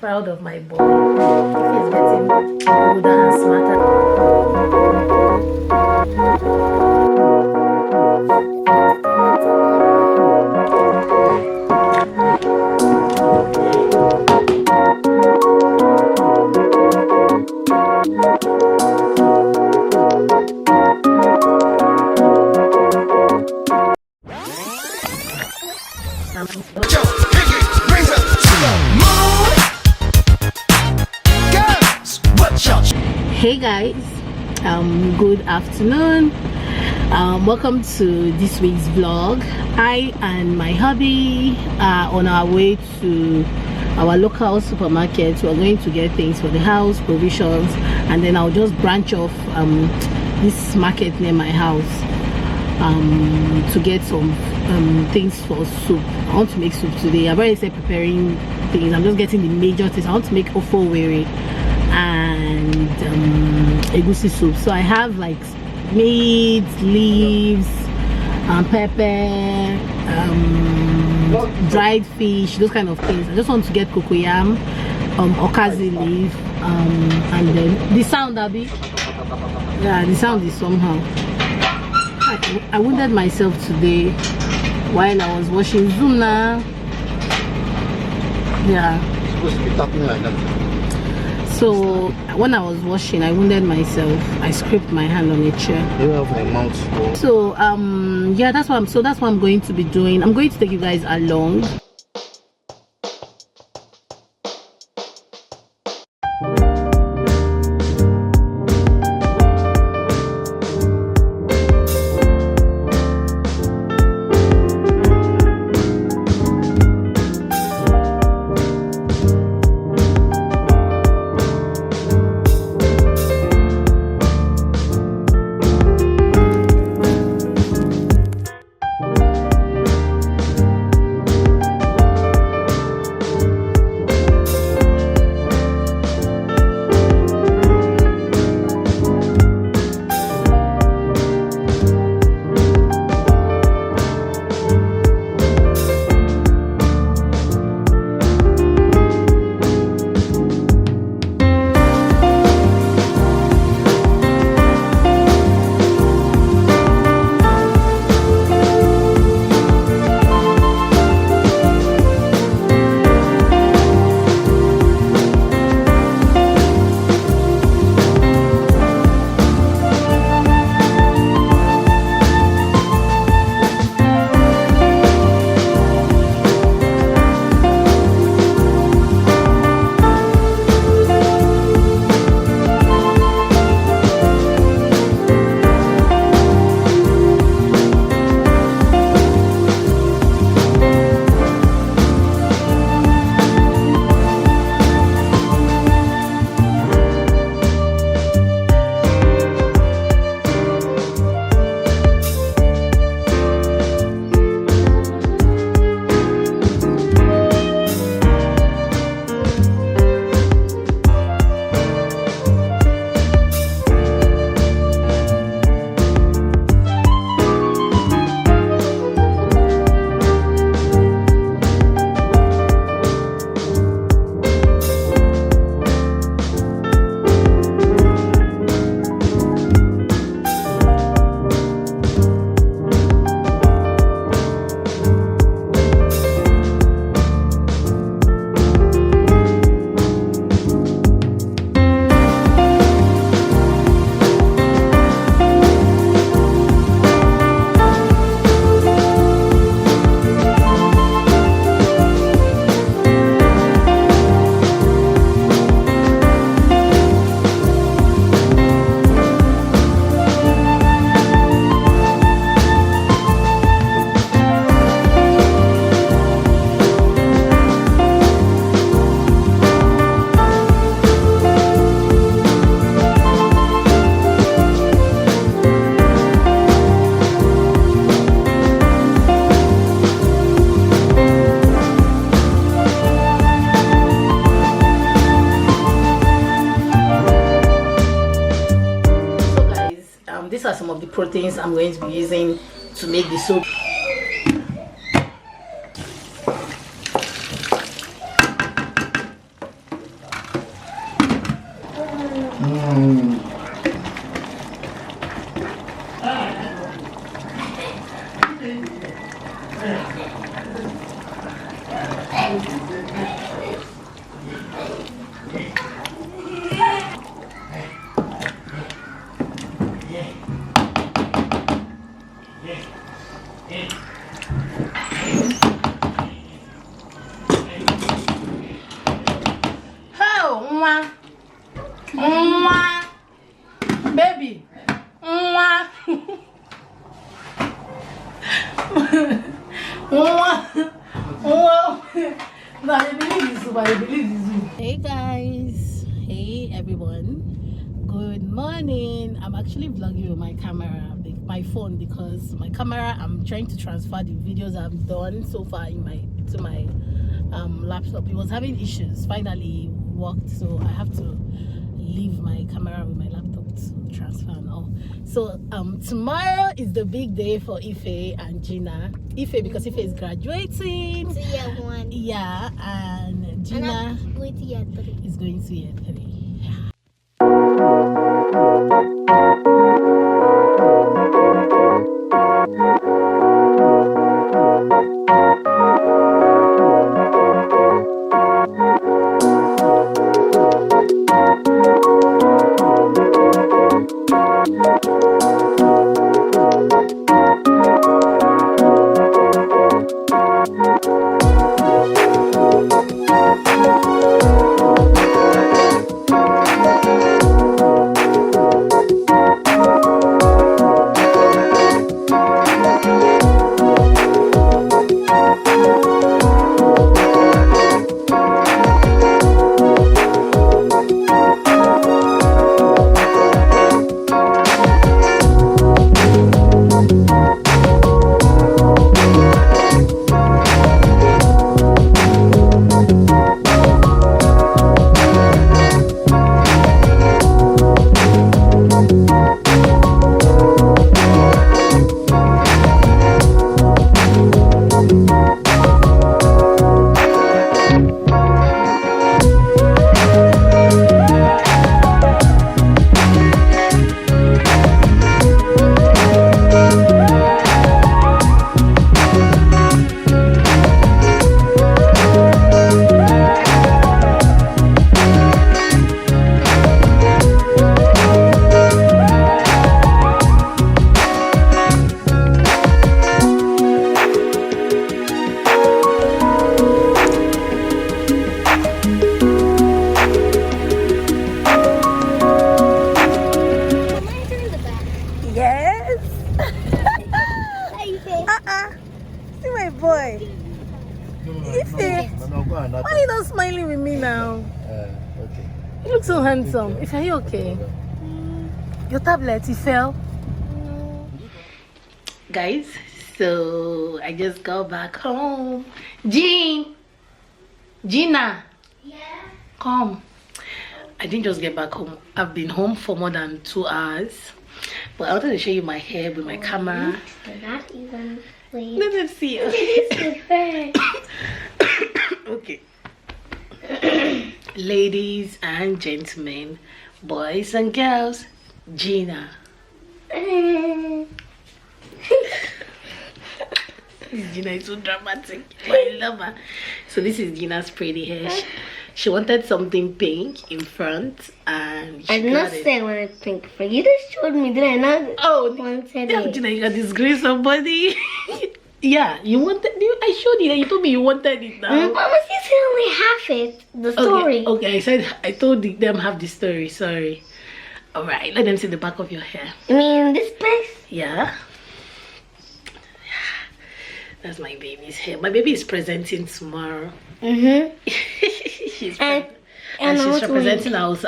proud of my boy. He's getting older and smarter. Hey guys, good afternoon. Welcome to this week's vlog. I and my hubby are on our way to our local supermarket. We're going to get things for the house, provisions, and then I'll just branch off this market near my house to get some things for soup. I want to make soup today. I've already started preparing things. I'm just getting the major things. I want to make ofowere and egusi soup. So I have like meat, leaves, pepper, dried fish, those kind of things. I just want to get cocoyam, okazi leaf, and then the sound, Abby. Yeah, the sound is somehow. I wounded myself today while I was washing Zuna. Yeah. It's supposed to be tapping like that. So when I was washing, I wounded myself. I scraped my hand on a chair. You have my mouth. So yeah, that's what I'm going to be doing. I'm going to take you guys along. These are some of the proteins I'm going to be using to make the soup. Baby. Hey guys, hey everyone, good morning. I'm actually vlogging with my camera, my phone, because my camera, I'm trying to transfer the videos I've done so far in to my laptop. It was having issues. Finally worked, so I have to leave my camera with my laptop to transfer and all. So tomorrow is the big day for Ife and Jina. Ife because Ife is graduating to year 1. Yeah, and Jina going to year 3. Is going to year 3. Why are you not smiling with me now? Okay. You look so handsome. If are you okay? Your tablet, it fell. Guys, so I just got back home. Jina. Yeah. Come. I didn't just get back home. I've been home for more than 2 hours. But I wanted to show you my hair with my camera. Not even. Wait. Let me see. Okay. Ladies and gentlemen, boys and girls, Jina. Jina is so dramatic, but I love her. So this is Jina's pretty hair. She wanted something pink in front, and she I did not say I wanted pink for you. Just showed me, did I not? Oh, wanted yeah, it. Jina, you got disgrace somebody. Yeah, you wanted. I showed you that. You told me you wanted it now. But was you said only half it? The story. Okay. I told them half the story. Sorry. All right, let them see the back of your hair. You mean this place? Yeah. That's my baby's hair. My baby is presenting tomorrow. she's and she's representing us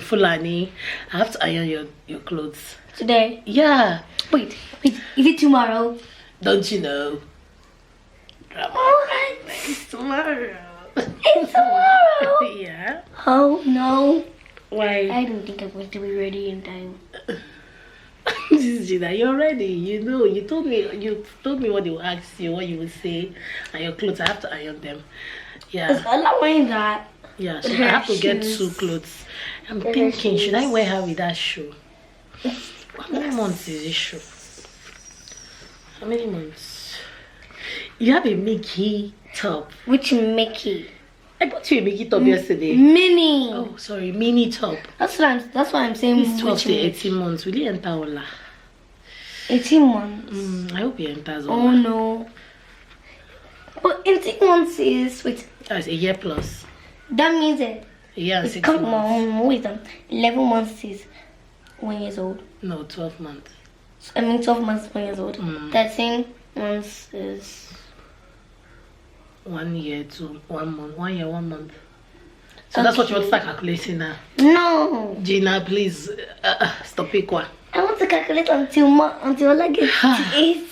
Fulani. I have to iron your clothes today. Yeah. Wait. Is it tomorrow? Don't you know? What? It's tomorrow. It's tomorrow. Yeah. Oh no. Why? I don't think I'm going to be ready in time. Jina, you're ready. You know, you told me what they will ask you, what you will say, and your clothes. I have to iron them. Yeah. I'm not wearing that. Yeah, so I Her have to get shoes. 2 clothes. I'm Her thinking, should I shoes. wear her with that shoe? How many months is this shoe? How many months? You have a Mickey top. Which Mickey? I bought you a Mickey top yesterday. Mini. Oh, sorry, mini top. That's why I'm saying It's 12 which to Mickey. 18 months. Will you enter Ola? 18 months. I hope he enters Ola. Oh no. But 18 months is wait. That's a year plus. That means it. A year and It's 6 come months. on, wait. 11 months is 1 year old. No, 12 months. I mean 12 months is 1 year old. 13 months is 1 year to 1 month. 1 year, 1 month. So that's what you want to start calculating now. no. Gina, please stop it. Kwa. I want to calculate until I get to 8.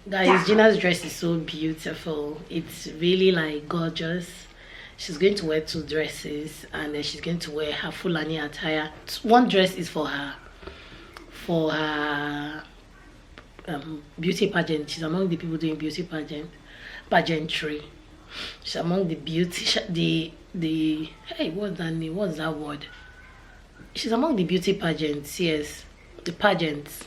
Guys, Gina's dress is so beautiful. It's really like gorgeous. She's going to wear 2 dresses, and then she's going to wear her Fulani attire. 1 dress is for her beauty pageant. She's among the people doing beauty pageantry. She's among the beauty hey, what's that name? What's that word? She's among the beauty pageants. Yes, the pageants.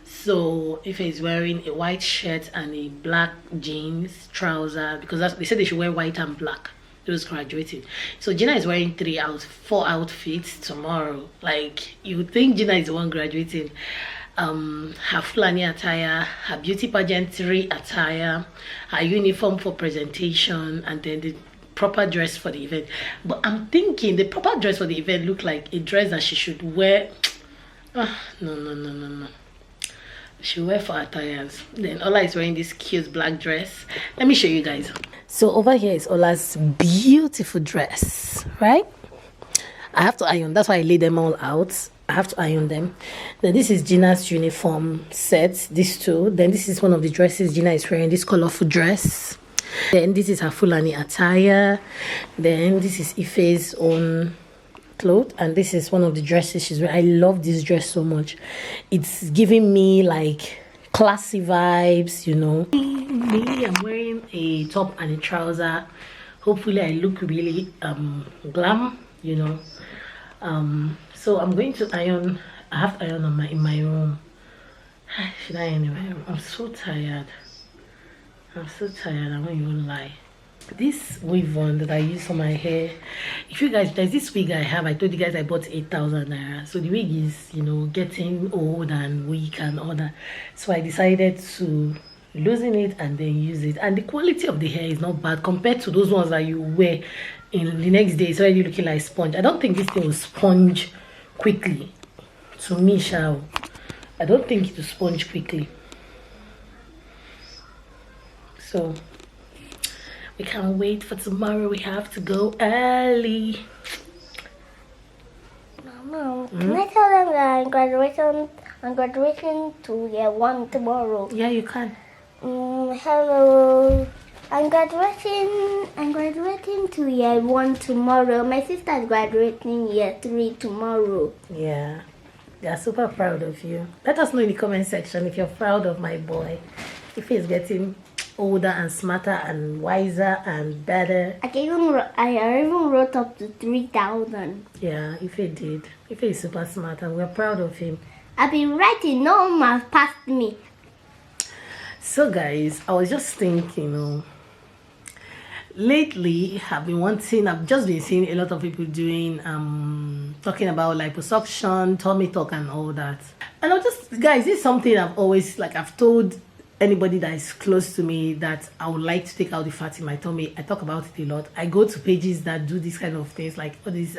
So Ife is wearing a white shirt and a black jeans trouser, because they said they should wear white and black, those graduating. So Gina is wearing 4 outfits tomorrow. Like, you would think Gina is the one graduating. Her Fulani attire, her beauty pageantry attire, her uniform for presentation, and then the proper dress for the event. But I'm thinking the proper dress for the event look like a dress that she should wear. No. She wear for attires. Then Ola is wearing this cute black dress. Let me show you guys. So over here is Ola's beautiful dress, right? I have to iron. That's why I lay them all out. I have to iron them. Then this is Gina's uniform set. These 2. Then this is one of the dresses Gina is wearing. This colorful dress. Then this is her Fulani attire. Then this is Ife's own clothes, and this is one of the dresses she's wearing. I love this dress so much. It's giving me like classy vibes, you know. Me, I'm wearing a top and a trouser. Hopefully I look really glam, you know. So I'm going to iron. I have to iron in my room. Should I anyway? I'm so tired. I won't even lie. This weave on that I use for my hair, if you guys, there's this wig I have. I told you guys I bought 8,000 naira. So the wig is, you know, getting old and weak and all that. So I decided to loosen it and then use it. And the quality of the hair is not bad compared to those ones that you wear in the next day. It's already looking like sponge. I don't think this thing will sponge quickly. To me, shall I don't think it will sponge quickly. So we can't wait for tomorrow. We have to go early. Mom, can I tell them that I'm graduating to year 1 tomorrow? Yeah, you can. Hello. I'm graduating to year 1 tomorrow. My sister is graduating year 3 tomorrow. Yeah, they are super proud of you. Let us know in the comment section if you're proud of my boy. If he's getting older and smarter and wiser and better. I even wrote up to 3,000. Yeah, Ife did. Ife is super smart and we're proud of him. I've been writing, no one has passed me. So guys, I was just thinking, lately I've just been seeing a lot of people doing talking about liposuction, tummy talk and all that. And guys, this is something I've told anybody that is close to me that I would like to take out the fat in my tummy. I talk about it a lot. I go to pages that do these kind of things, like all these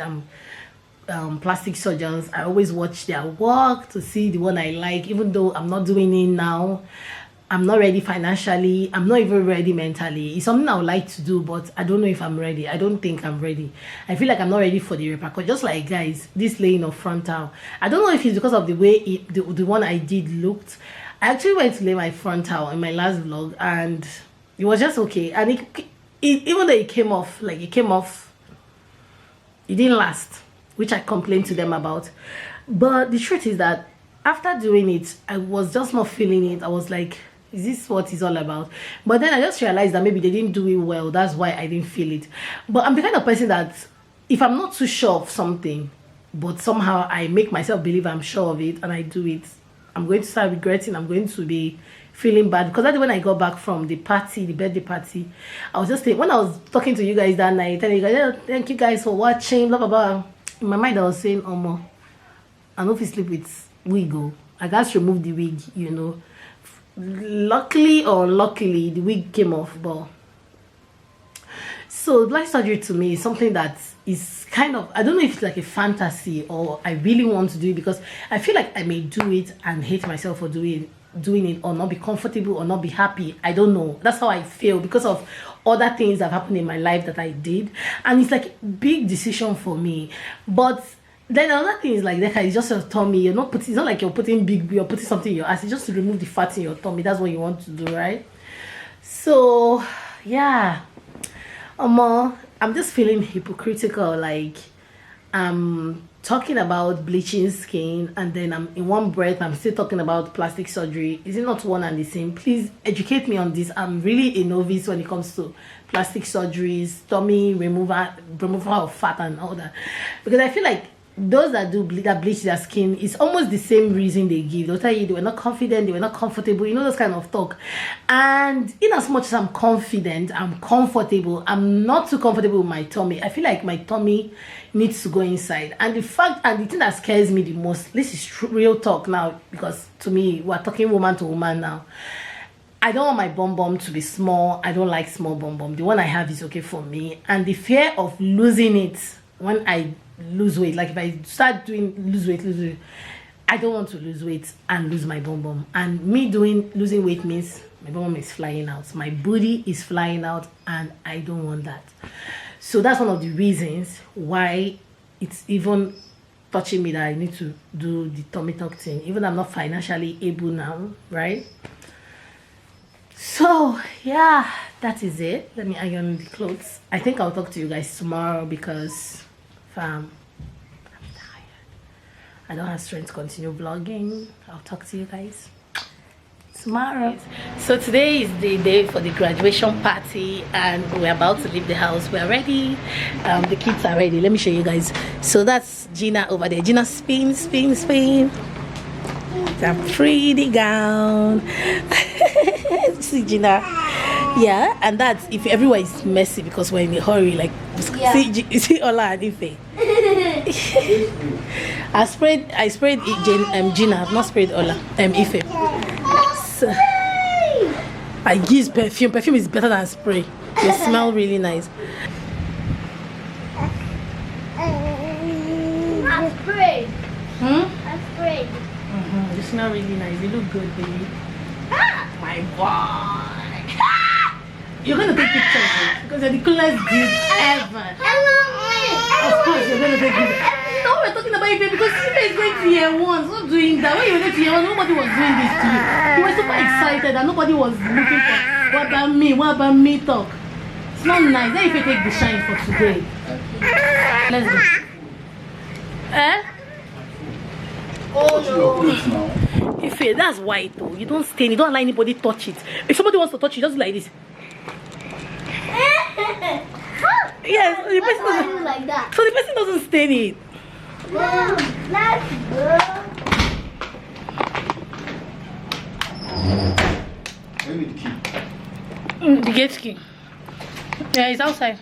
plastic surgeons. I always watch their work to see the one I like, even though I'm not doing it now. I'm not ready financially. I'm not even ready mentally. It's something I would like to do, but I don't know if I'm ready. I don't think I'm ready. I feel like I'm not ready for the repercussion. Just like, guys, this laying of frontal. I don't know if it's because of the way the one I did looked. I actually went to lay my frontal in my last vlog, and it was just okay. And even though it came off, it didn't last, which I complained to them about. But the truth is that after doing it, I was just not feeling it. I was like, Is this what it's all about? But then I just realized that maybe they didn't do it well. That's why I didn't feel it. But I'm the kind of person that if I'm not too sure of something, but somehow I make myself believe I'm sure of it and I do it, I'm going to start regretting. I'm going to be feeling bad. Because that's when I got back from the party, the birthday party, I was just saying, when I was talking to you guys that night, telling you guys, oh, thank you guys for watching, blah blah blah. In my mind I was saying, Omo, I know if you sleep with wig, I got to remove the wig, you know. Luckily or unluckily, the wig came off. But so plastic surgery to me is something that is kind of, I don't know if it's like a fantasy or I really want to do it, because I feel like I may do it and hate myself for doing it, or not be comfortable or not be happy. I don't know. That's how I feel because of other things that have happened in my life that I did, and it's like a big decision for me. But then another thing is like Deka, it's just your tummy. You're not putting, it's not like you're putting something in your ass. It's just to remove the fat in your tummy. That's what you want to do, right? So yeah, I'm just feeling hypocritical, like I'm talking about bleaching skin and then I'm in one breath I'm still talking about plastic surgery. Is it not one and the same? Please educate me on this. I'm really a novice when it comes to plastic surgeries, tummy removal of fat and all that, because I feel like those that bleach their skin, it's almost the same reason they give. They'll tell you they were not confident, they were not comfortable, you know, those kind of talk. And in as much as I'm confident, I'm comfortable, I'm not too comfortable with my tummy. I feel like my tummy needs to go inside. And the thing that scares me the most, this is real talk now, because to me we're talking woman to woman now, I don't want my bum bum to be small. I don't like small bum bum. The one I have is okay for me. And the fear of losing it when I lose weight, like if I start doing lose weight, I don't want to lose weight and lose my bum bum. And me losing weight means my bum bum is flying out, my booty is flying out, and I don't want that. So that's one of the reasons why it's even touching me that I need to do the tummy tuck thing, even though I'm not financially able now, right? So yeah, that is it. Let me iron the clothes. I think I'll talk to you guys tomorrow because I'm tired. I don't have strength to continue vlogging. I'll talk to you guys tomorrow. So today is the day for the graduation party and we're about to leave the house. We're ready. The kids are ready. Let me show you guys. So that's Jina over there. Jina, spin. It's a pretty gown. See Jina. Yeah, and that's if everywhere is messy because we're in a hurry. Like, yeah. see Ola and Ife. I sprayed Jina. I've not sprayed Ola. Ife. So, I use perfume. Perfume is better than spray. They smell really nice. I sprayed. I sprayed. You smell really nice. You look good, baby. My boy. You're gonna take pictures because you're the coolest dude ever. Of course, you're gonna take pictures. No, we're talking about Ife because Ife is going to year one. Stop doing that. When you were going to year one, nobody was doing this to you. You were super excited and nobody was looking for what about me talk. It's not nice. Let Ife take the shine for today. Okay. Let's go. Oh no. Ife, that's white though. You don't stain it. Don't allow anybody touch it. If somebody wants to touch it, just like this. Yes, the person doesn't like that. So the person doesn't stain it. Let's go. Where is the key? The gate key. Yeah, it's outside.